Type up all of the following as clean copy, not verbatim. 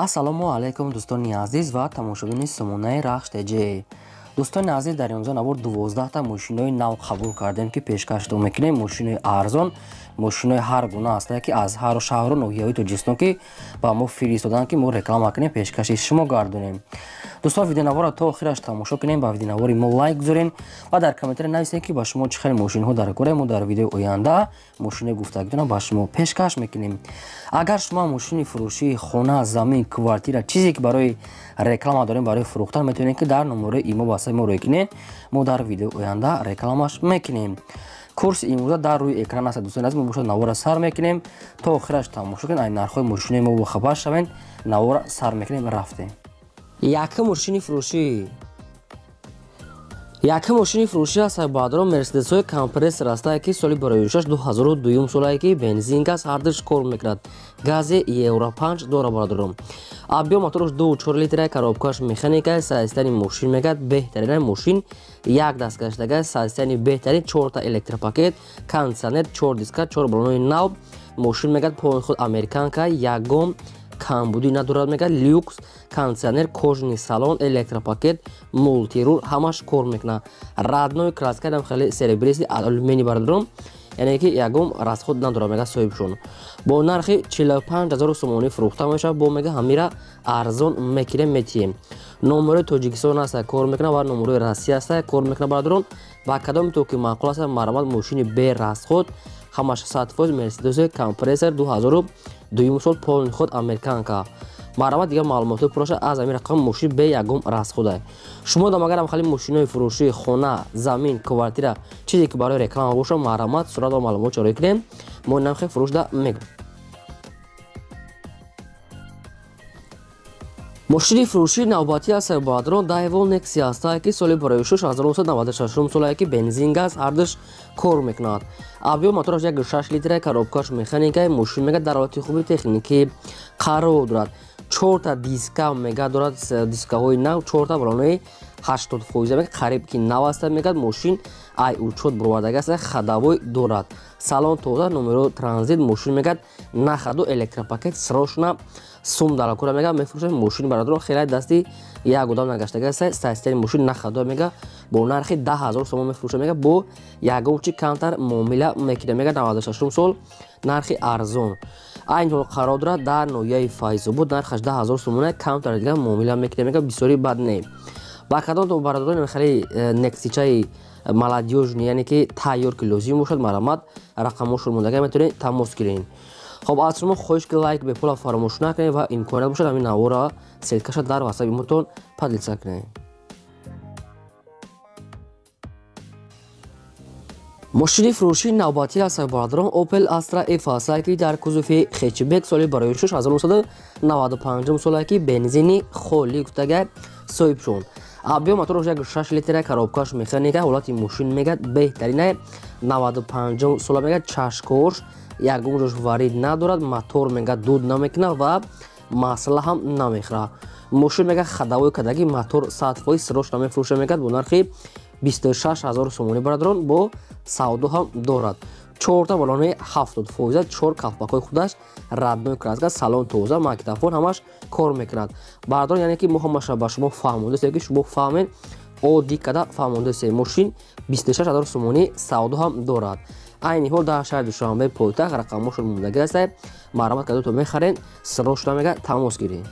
ассалому алайкум дӯстони азиз ва тамошобини сомонаи рахш теҷи. дӯстони азиз, дар инҷо навор 12та мошинои нав қабул кардем ки пешкаштон мекунем. Мошинои арзон, мошинои ҳар гуна ҳастанд ки аз ҳару шаҳру ноҳияҳои Тоҷикистон ки ба мо фиристоданд ки мо реклама кунем, пешкаши шумо гардонем. Дӯстон, видеонавора то охираш тамошо кунем, ба видеонавори мо лайк гузорен ва дар комментари нависед ки ба шумо чӣ хел мошинҳо дар кора. Мо дар видеои оянда мошинои гуфтагидона ба шумо пешкаш мекунем. Агар шумо мошини фурӯшии хона, замин, квартира, чизе ки барои реклама дорем, барои фурӯхтан, метавонед ки дар номерои имо ба мо рой кунед. Мо дар видеои оянда рекламаш мекунем. курси имрӯза дар рӯи экран аст. дӯстони азиз, мо бошад навора сар мекунем то охираш тамошо кунед. ай нархҳои мошинои мо бохабар шавед. Навора сар мекунем, рафтем. Якум мошини фурӯшӣ аст сайбаҳдорон мерседесҳои компрессор ҳастанд ки соли бароишаш 2002 солае ки бензин газ ҳардуш кор мекунад. гази евро 5 дора бародарон. объем моторош 2.4 литра, коробкаш механика, сазистани мошин мегад беҳтарина мошин, як дастгаштага сазистани беҳтарин, 4та электропакет, кондитсионер, 4 диска, 4 балонои нав, мошин мегад пои худ американка, ягон камбудӣ надорад, мегад люкс, кондитсионер, кожаний салон, электропакет, мултирул, ҳамаш кор мекунад. радной краска дам хеле серебристи алюмини бародарон, яъне ки ягон расход надорад, мега соҳибшон. бо нархи 45000 сомонӣ фурӯхта мешавад. бо мега ҳамира арзон мекунем, метием. номерои Тоҷикистон аст кор мекунад ва номерои Россия аст кор мекунад бародарон. ба кадом то ки маъқул аст марамат мошини бе расход, ҳамаш 100% мерседеси компрессор 2002 сол полни худ американка. марамат дигар маълумоти пуроша аз ҳамин рақам мошин бе ягон расход аст. шумо дам агарам хали мошинои фурӯшии хона, замин, квартира, чизе ки барои реклама боша, марамат сурат ва маълумот чорӣ кунем. мо нархи фурӯшда мегӯем. мошини фурӯшии навбатӣ аст сайбаҳдорон Daewoo Nexia аст ки соли бароишаш 1996 солае ки бензин газ ҳардуш кор мекунад. объем мотораш 1.6 литра, коробкаш механика, мошин мега дар ҳолати хуби техникӣ қарор дорад. 4та диска мега дорад, дискаҳои нав, 4та балонои 80% мега қариб ки нав аст мегад. мошин ай учёт буровардагӣ аст, хадавой дорад. салон тоза, номеро транзит, мошин мегад нахаду электропакет срочна сум далакура мега мефурӯшад. мошин бародарон хеле дасти як одам нагаштага аст. састани мошин нахаду мега бо нархи 10000 сомон мефурӯшад мега. бо ягон чи камтар муомила мекунад мега. 96 сол нархи арзон. айн ҳол қарор дорад дар ноҳияи Файзобод. нархаш 10000 сомон, камтар дига муомила мекунад мега. бисёри бад не. ба кадом то бародарон хеле нексичаи молодёжни, яъне ки тайёр ки лозим бошад, марамат рақамошро мондага метавонед тамос гиред. хоб аз шумо хоҳиш ки лайк бепула фаромӯш накунед ва имконият бошад ҳамин навора селкаша дар ватсапи мотон поделиться кунед. мошини фурӯшии навбатӣ аст сайбаҳдорон Opel Astra F аст ки дар кузуфи хечбек соли бароишаш 1995 солае ки бензини холӣ гуфтага соҳибшон. объем моторош 1.6 литра, коробкаш механика, ҳолати мошин мегад беҳтарина. 95 сола мегад чашкош, ягон ҷош варид надорад, мотор мегад дуд намекунад ва масъала ҳам намехӯрад. мошин мегад хадавои кадаги мотор 100% срочна мефурӯшад мегад бо нархи 26000 сомонӣ бародарон. бо савдо ҳам дорад. 4та балонои 70%, 4 калпакҳои худаш, радной краска, салон тоза, магнитофон ҳамаш кор мекунад. бародарон, яъне ки мо ҳамаша ба шумо фаҳмондаем ки шумо фаҳмед оддӣ када фаҳмондаем. мошин 26000 сомонӣ савдо ҳам дорад. айни ҳол дар шаҳри душанбе пойтахт рақамошро мондагӣ аст. марамат када то мехаред, срочна мега тамос гиред.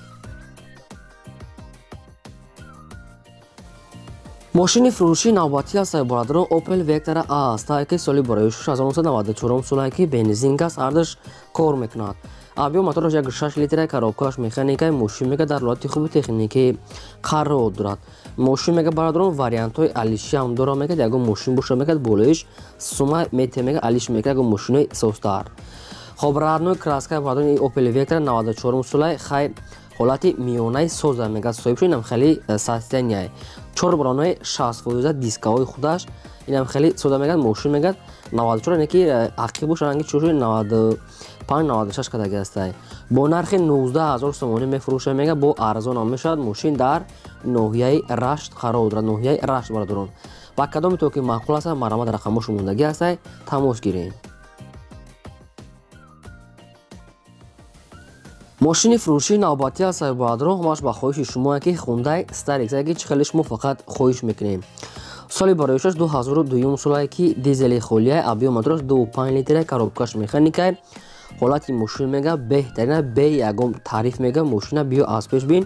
мошини фурӯшии навбатӣ аст сайбаҳдорон Opel Vectra A аст ки соли бароишаш 1994 солае ки бензин газ ҳардуш кор мекунад. объем мотораш 1.6 литра, коробкаш механика, мошин мега дар ҳолати хуби техникӣ қарор дорад. мошин мега бародарон вариантҳои алиши ҳам дора мегад. ягон мошин боша мегад болоиш сума мете мега алиш мекунад, ягон мошинои состар. хоб радной краска бародарон Opel Vectra 94 солае хай ҳолати миёнаи соза мегад соҳибшон. инам хеле састяния 4 балонои 60% дискаҳои худаш, инам хеле соза мегад. мошин мегад 94, яъне ки ақиб боша ранги чӯши 95-96 кадаги аст. бо нархи 19000 сомонӣ мефурӯшад мега. бо арзон ҳам мешавад. мошин дар ноҳияи Рашт қарор дорад. ноҳияи Рашт бародарон. ба кадоми то ки маъқул аст марамат рақамошро мондагӣ аст, тамос гиред. ماشین فروشی نوبتی از سایبادرو همش با خواهش شما که خوندای استاریکس اگه چخلی شما فقط خواهش میکنیم سالی برایشش 2002 سالی که دیزل خولیه ابیو مدرش 2.5 لیتر коробкаш механикай ҳолати мошин мега беҳтарина бе ягон таъриф мега мошина биё аз пеш бин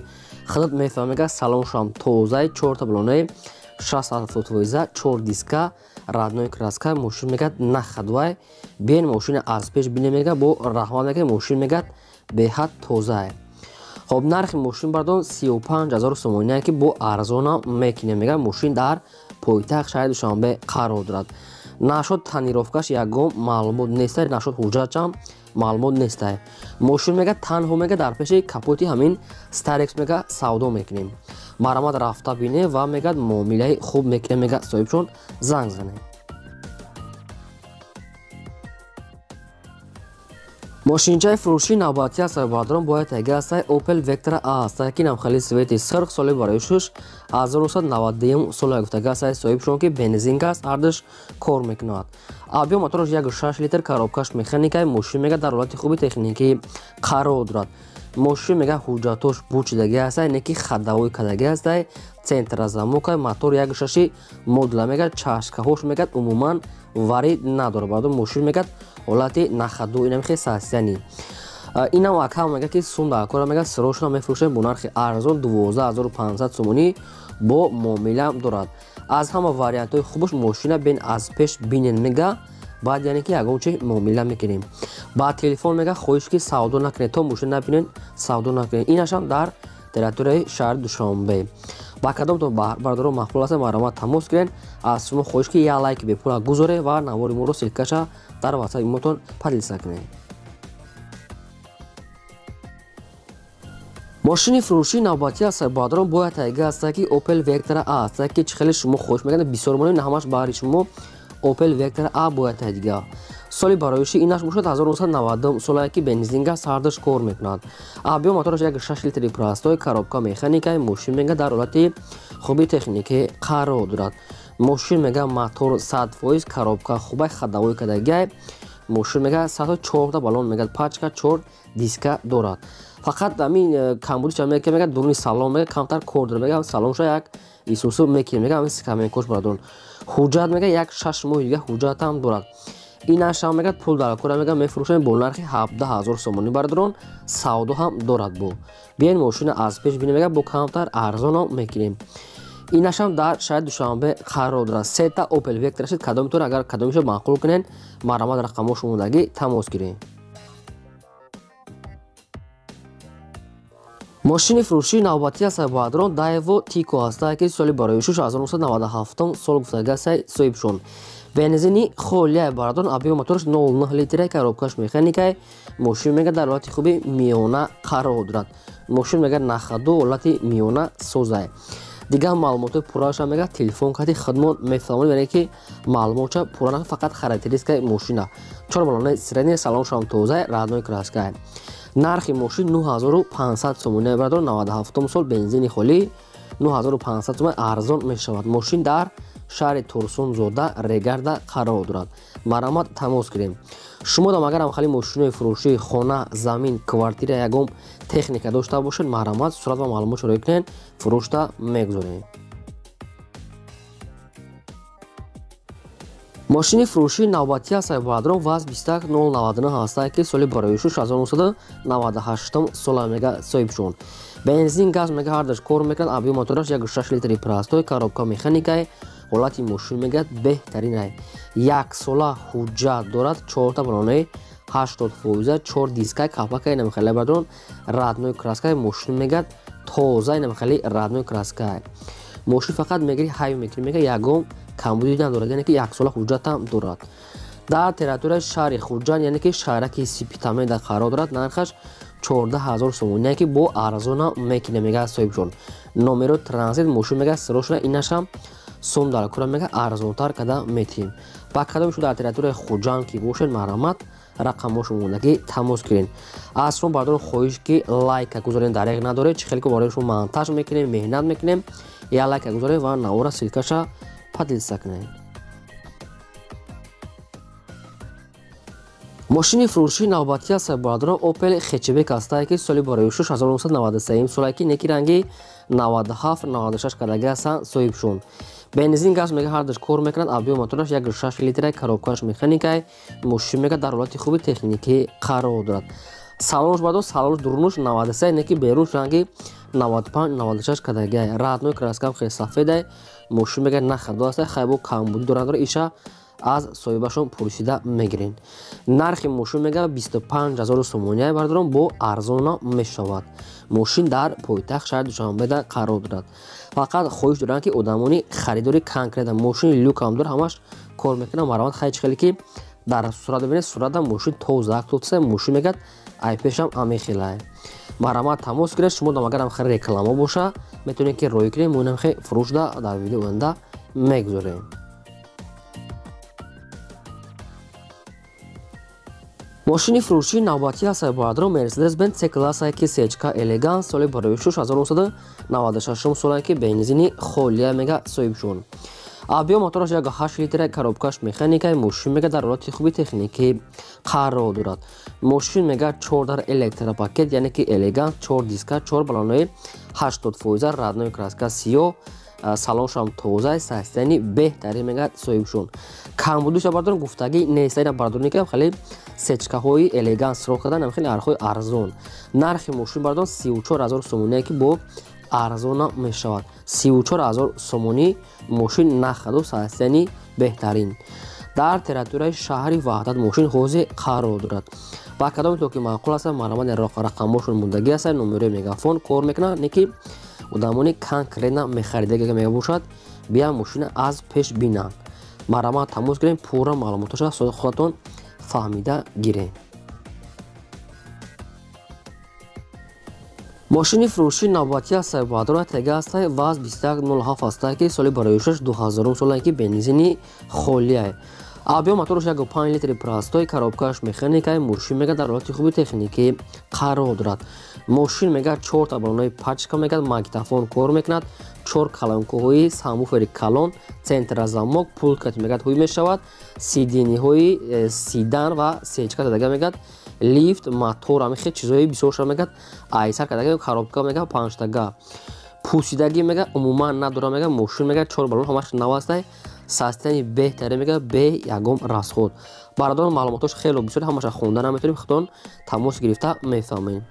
хидмат мефаҳм мега салоншам тозаи 4 та балонаи 60 футвоиза 4 диска радной краска мошин мега нахадвай бен мошина аз пеш бине мега бо раҳмат мега мошин мега беҳад тозае хоб нархи мошин бардон 35000 сомония ки бо арзона мекине мега мошин дар пойтахт шаҳри душанбе қарор дорад нашуд танировкаш ягон маълумот нестай нашуд ҳуҷҷатчам маълумот нестай мошин мега танҳо мега дар пеши капоти ҳамин старекс мега савдо мекунем марамат рафта бине ва мега муомилаи хуб мекунем мега соҳибшон занг занем мошинчаи фурӯшии навбатии сарбардорон бояд тайга астаи Opel Vectra A астаи ки намхали свети сирх соли бароишуш 1992 сола гуфтага астаи соҳибшон ки бензин газ ардаш кор мекунад абиё моторош 1.6 литр коробкаш механикаи мошин мега дар ҳолати хуби техникӣ қарор дорад мошин мега ҳуҷҷатош бучидаги астаи не ки хадавои кадаги астаи центразамокаи мотор 1.6 модула мега чашкаҳош мега умуман варид надорад бардо мошин мега ҳолати нахаду инамихе састяни инам акам мега ки сум дар кора мега сирошона мефурӯшем бо нархи арзон 12500 сомонӣ бо муомилам дорад аз ҳама вариантҳои хубаш мошина бен аз пеш бинен мега баъд яъне ки ягон чи муомила мекунем ба телефон мега хоҳиш ки савдо накунед то мошина набинен савдо накунед инашам дар территорияи шаҳри душанбе ба кадомтон бардорон маҳбул аст маромат тамос гирен аз шумо хоҳиш ки я лайки бепула гузоре ва навори моро силкаша дар ватсаби мотон падилса кунед мошини фурӯшии навбатии аз сарбардорон бояд тайга аста ки Opel Vectra A аста ки чӣ хеле шумо хоҳиш мекунед бисёр монем на ҳамаш баҳри шумо Opel Vectra A бояд тайга соли бароиши инаш бошад 1990 солае ки бензин газ ҳардаш кор мекунад абиё мотораш 1.6 литри простой коробка механикаи мошин мега дар ҳолати хуби техникӣ қарор дорад мошин мега мотор 100% коробка хубай хадавои кадагиай мошин мега 104 балон мега пачка 4 диска дорад фақат ҳамин камбудиш мега мега дуруни салон мега камтар кор дорад мега салонша як исусу мекине мега ҳамин скаменкош бардон ҳуҷҷат мега як 6 моҳи дига ҳуҷҷатам дорад инашам мега пул дар кора мега мефурӯшем бо нархи 17000 сомонӣ бардорон савдо ҳам дорад бо биен мошина аз пеш бине мега бо камтар арзоно мекунем инашам дар шаҳри душанбе қарор дорад сета Opel Vectra шид кадомитон агар кадомиша маъқул кунен маромат рақамош омодагӣ тамос гирем мошини фурӯшии навбатии аз сарбардорон Daewoo Tico астае ки соли бароишуш 1997 сол гуфтага астаи соҳибшон бензини холияи бардон абиё мотораш 0.9 литри коробкаш механикаи мошин мега дар ҳолати хуби миёна қарор дорад мошин мега нахаду ҳолати миёна созае дигар маълумотои пурраша мега телефон карти хидмот мефаҳмонем яъне ки маълумотша пурра на фақат характеристикаи мошина 4 балонаи средне салоншам тозае радной краскае нархи мошин 9500 сомония бардор 97 сол бензини холӣ 9500 сомон арзон мешавад мошин дар шаҳри Турсунзода Регарда қарор дорад маромат тамос гирем шумо дам агар ҳамхали мошинои фурӯшии хона замин квартира ягон техника дошта бошед маромат сурат ва маълумотро рӯй кунед фурӯшта мегузорем мошини фурӯшии навбатии аз сарбардорон ВАЗ 21099 астае ки соли бароишуш 1998 сола мега соҳибшон бензин газ мега ҳардаш кор мекунад абиё мотораш 1.6 литри простой коробка механикаи ҳолати мошин мега беҳтаринае як сола ҳуҷҷат дорад 4 та балонаи 80% 4 дискаи капакаи намихали бардорон радной краскаи мошин мега тозаи намихали радной краскае мошин фақат мегири ҳайв мекунӣ мега ягон камбуди надорад яъне ки як сола ҳуҷҷатам дорад дар территорияи шаҳри хуҷҷат яъне ки шаҳраки Сипитамеда қарор дорад нархаш 14000 сомония ки бо арзона мекине мега соҳибшон номеро транзит мошин мега сирошона инашам сум дар кора мега арзонтар када метиҳем ба кадомишу дар территорияи хуҷанд ки бошед маромат рақамош омодагӣ тамос гирен аз шумо бардорон хоҳиш ки лайка гузорен дареғ надоред чӣ хеле ки барои шумо монтаж мекунем меҳнат мекунем я лайка гузоред ва навора силкаша падилса кунед ماشین فروشی نوبتی است برادران اوپل خچبک است که سال برای 6993 سالی که نکی رنگی 97 96 کدگی است صاحب شون بنزین گاز میگه هردش کار میکند آبی موتورش 1.6 لیتر کاروبکارش میخانیکای ماشین میگه در حالت خوبی تکنیکی قرار دارد салонш бадо салонш дурнуш 93 неки берунш ранги 95 96 кадагай радной краскам хе сафедай мошин мега нахадо аст хайбо камбуд дорад иша аз соҳибашон пурсида мегирен нархи мошин мега 25000 сомония бардорон бо арзона мешавад мошин дар пойтахт шаҳри душанбеда қарор дорад фақат хоҳиш доранд ки одамони харидори конкрета мошини люкамдор ҳамаш кор мекунанд маромад хайч хеле ки дар сурат бибинед сурата мошин тоза тутса мошин мегад айпешам амехилай маромад тамос гиред шумо дам агарам хе реклама боша метавонед ки рой кунед моинам хе фурӯшда дар видео оянда мегузорем мошини фурӯшии навбатӣ ҳастаи бардорон мерседес бенц C-класса ки сечка элеганс соли барои 1996 солае ки бензини холия мега соҳиб шуд آبیا موتورش 1.8 لیتر کاروبکاش مکانیکای ماشین میگه در حالت خوبی تکنیکی قرار دارد ماشین میگه 4 در الکترا پاکت یعنی که الگانت 4 دیسکا 4 بالانای 80% رادنوی کراسکا سیو салонш ҳам тоза састани беҳтари мегад соҳибшон камбудуша бардорон гуфтагӣ нестайна бардорӣ кардам хеле сечкаҳои элегант суроғ кардан ам хеле нархҳои арзон нархи мошин бардорон 34000 сомоние ки бо арзона мешавад 34000 сомонӣ мошин нахаду састани беҳтарин дар территорияи шаҳри ваҳдат мошин ҳозир қарор дорад ба кадоме то ки маъқул аст маромади рақамошон мондагӣ аст номерои мегафон кор мекунад неки одамони конкретна мехаридага мебошад бия мошина аз пеш бинанд маромад тамос гирем пурра маълумоташа соди худатон фаҳмида гирем мошини фурӯшии навбатӣ ҳастаи баъдро тега ҳастаи ваз 2107 ҳастаи ки соли барои 2000 солае ки бензини холияе آبیا موتورش 1.5 لیتر پراستای کاروبکاش مکانیکای ماشین میگه در حالت خوبی تکنیکی قرار دارد ماشین میگه 4 تا بالونای پاچکا میگه ماگنیتوفون کار میکند 4 کلانکوهای ساموفر کلون центра замок пулткат мегад ҳуй мешавад сидиниҳои сидан ва сечка дадага мегад лифт мотор ами хеле чизҳои бисёрша мегад айсар кадага коробка мега 5 тага пусидаги мега умуман надора мега мошин мега 4 балон ҳамаш нав астай састани беҳтаре мега бе ягон расход бародарон маълумотош хеле бисёр ҳамаша хонда наметавонем худтон тамос гирифта мефаҳмем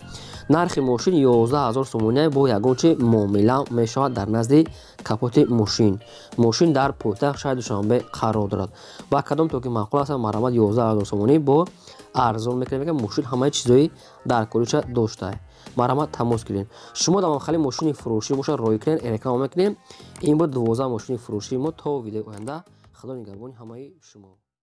нархи мошин 11000 сомония бо ягончи муомила мешавад дар назди капоти мошин мошин дар пойтахт шаҳри душанбе қарор дорад ба кадом то ки маъқул аст маромад 11000 сомонӣ бо арзон мекунем мега мошин ҳамаи чизҳои дар кориша доштае маромад тамос гирем шумо давам хали мошини фурӯшӣ боша рой кунем реклама мекунем ин буд 12 мошини фурӯшии мо то видеои оянда худо нигарбони ҳамаи шумо